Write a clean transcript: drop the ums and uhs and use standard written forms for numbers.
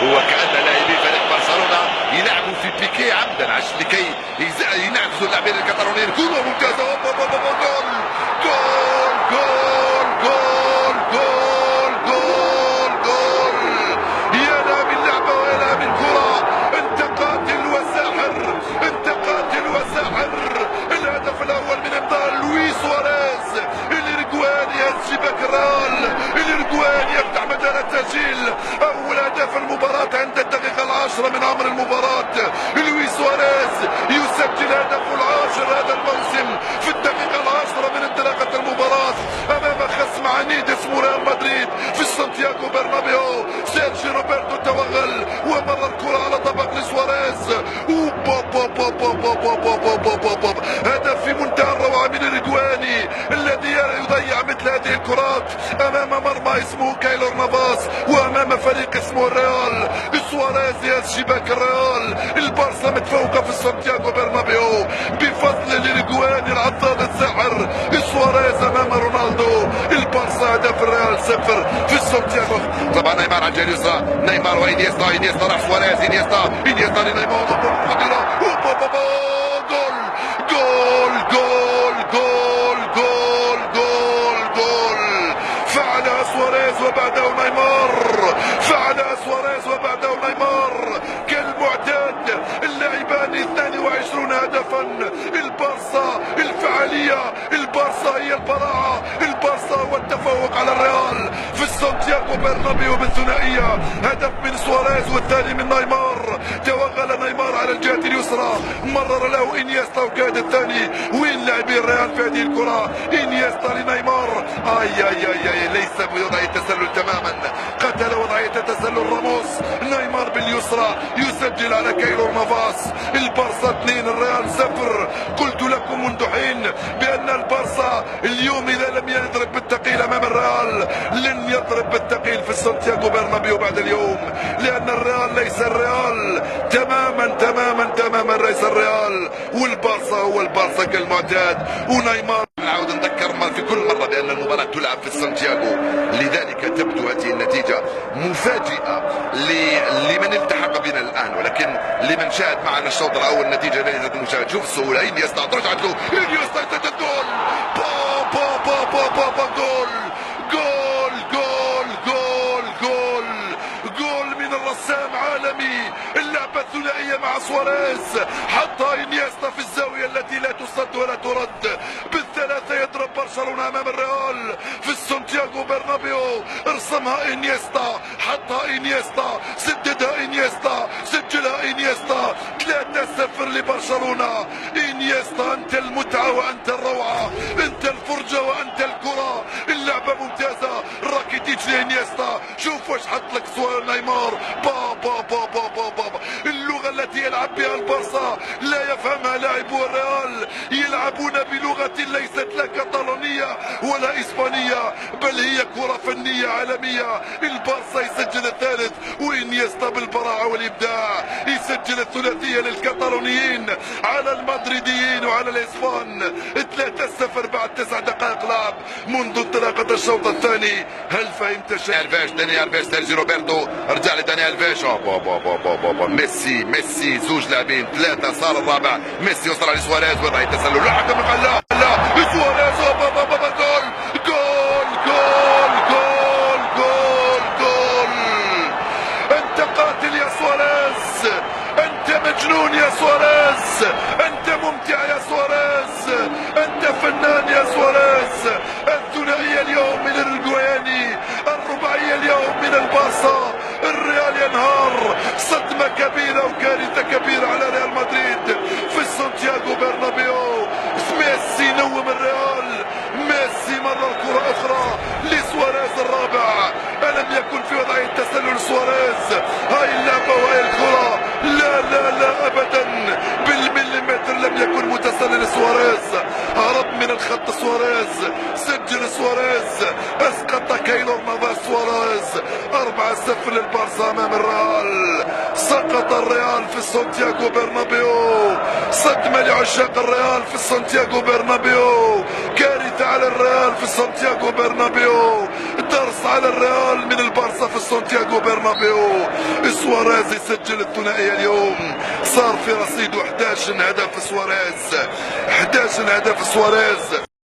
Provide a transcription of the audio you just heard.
وكأن لاعبي فريق برشلونة يلعبوا في بيكي عمدا لكي ينعكسوا اللاعبين الكتالونيين. كرة ممتازة، جول جول جول جول جول جول جول. يا لا من لعبة ويا من كرة، انت قاتل وساحر، انت قاتل وساحر. الهدف الاول من امضاء لويس سواريز، الارجوان يسجبك الريال، الارجوان يفتح مجال التسجيل. اول هدف المباراة عند الدقيقة العاشرة من عمر المباراة، لويس سواريز يسجل هدفه العاشر هذا الموسم في الدقيقة العاشرة من انطلاقة المباراة امام خصم عنيد اسمه ريال مدريد في سانتياغو برنابيو. سيرجي روبرتو توغل ومر الكرة على طبق لسواريز. هدف في منتهى الروعة من الرجواني الذي يضيع مثل هذه الكرات امام مرمى اسمه كايلور نافاس وامام فريق اسمه الريال. سواريز يسجبك الريال. البارسا متفوقة في سانتياغو برنابيو بفضل الرجواني العضاد الساحر سواريز امام رونالدو. البارسا هدف الريال 0 في سانتياغو. طبعا نيمار على الجهة اليسرى، نيمار وانيستا، انيستا راح سواريز، انيستا لنيمار، خطيرة، جول جول جول جول جول جول جول. فعلها سواريز وبعده نيمار، فعلها سواريز وبعده نيمار كالمعتاد. اللاعبان 22 هدفا. البارسا الفعالية، البارسا هي البراعة، البارسا هو التفوق على الريال في سانتياغو برنابيو بالثنائية. هدف من سواريز والثاني من نيمار. توغل نيمار على الجهة اليسرى، مرر له انيستا وكاد الثاني. وين لاعبي الريال في هذه الكرة؟ انيستا لنيمار. اي ليس بوضعية تسلل تماما، قتل وضعية تسلل راموس. نيمار باليسرى يسجل على كايلور نافاس. البارسا 2 الريال 0. قلت لكم منذ حين بان البارسا اليوم اذا لم يضرب بالثقيل امام الريال لن يضرب بالثقيل في سانتياغو برنابيو بعد اليوم، لان الريال ليس الريال تماما ليس الريال. والبارسا هو البارسا كالمعتاد. ونيمار نعود نذكر في كل مرة بأن المباراة تلعب في سانتياغو، لذلك تبدو هذه النتيجة مفاجئة لمن التحق بنا الآن، ولكن لمن شاهد معنا الشوط الأول النتيجة ليست مشاهد. شوف السهولة، انيستا رجعت له، انيستا يسجل جول. جول جول جول جول جول من الرسام عالمي. اللعبة الثنائية مع سواريز، حطها انيستا في الزاوية التي لا تصد ولا ترد. بالثلاثة يضرب برشلونة امام الريال في سانتياغو برنابيو. ارسمها انيستا، حطها انيستا، سددها انيستا، سجلها انيستا. 3-0 لبرشلونة. انيستا انت المتعة وانت الروعة، انت الفرجة وانت الكرة. اللعبة ممتازة، راكيتيتش لانيستا. شوف واش حط لك نيمار. اللغة التي يلعب بها البارسا لا يفهمها لاعبو الريال. يلعبون بلغة ليست لا كتالونية ولا اسبانية، بل هي كرة فنية عالمية. البارسا يسجل الثالث، وانيستا بالبراعة والابداع يسجل الثلاثية للكتالونيين على المدريديين وعلى الاسبان. 3-0 بعد 9 دقائق لعب منذ انطلاقة الشوط الثاني. هل فهمت شيء؟ داني الفيش سيرجي روبرتو، رجع لداني الفيش. ميسي زوج لاعبين 3 صار الرابع. ميسي يوصل على سواريز، وضع التسلل، الحكم قال لا سواريز. جول. انت قاتل يا سواريز، انت مجنون يا سواريز، انت ممتع يا سواريز، انت فنان يا سواريز. الثنائية اليوم من الرجواني، الرباعية اليوم من البارسا. الريال ينهار. صدمة كبيرة وكارثة كبيرة على ريال مدريد في سانتياغو برنابيو. ميسي نوم الريال، ميسي مرة الكرة أخرى لسواريز الرابع. ألم يكن في وضعية تسلل سواريز؟ هاي اللعبة وهاي الكرة لا أبدا بالمليمتر لم يكن متسلل سواريز. هرب من الخط سواريز، سجل سواريز، اسقط كايلور نافاس سواريز. 4-0 للبارسا امام الريال. سقط الريال في سانتياغو برنابيو. صدمة لعشاق الريال في سانتياغو برنابيو، كارثة على الريال في سانتياغو برنابيو. درس على الريال من البارسا في سانتياغو برنابيو. سواريز يسجل الثنائية اليوم، صار في رصيده 11 هدف سواريز، 11 هدف سواريز.